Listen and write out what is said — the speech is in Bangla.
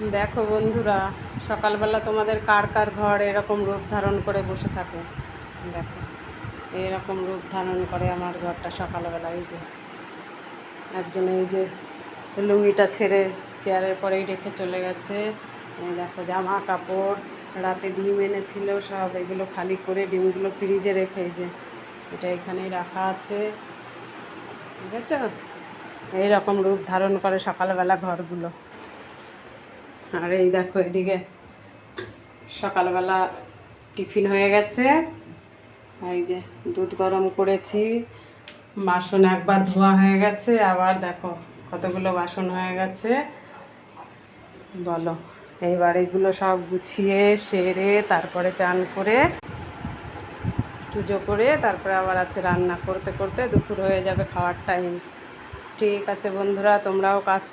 দেখো বন্ধুরা, সকালবেলা তোমাদের কার কার ঘর এরকম রূপ ধারণ করে বসে থাকে? দেখো, এইরকম রূপ ধারণ করে আমার ঘরটা সকালবেলা। এই যে একজন এই যে লুঙ্গিটা ছেড়ে চেয়ারের পরেই রেখে চলে গেছে। এই দেখো জামা কাপড়, রাতে ডিম এনেছিল, সব এগুলো খালি করে ডিমগুলো ফ্রিজে রেখে এই যে এটা এখানেই রাখা আছে। ঠিক আছে, এইরকম রূপ ধারণ করে সকালবেলা ঘরগুলো। আর এই দেখো এদিকে সকালবেলা টিফিন হয়ে গেছে। এই যে দুধ গরম করেছি, বাসন একবার ধোয়া হয়ে গেছে, আবার দেখো কতগুলো বাসন হয়ে গেছে বলো। এইবার এগুলো সব গুছিয়ে সেরে তারপরে চান করে পুজো করে তারপরে আবার আছে রান্না করতে করতে দুপুর হয়ে যাবে, খাওয়ার টাইম। ঠিক আছে বন্ধুরা, তোমরাও কাজ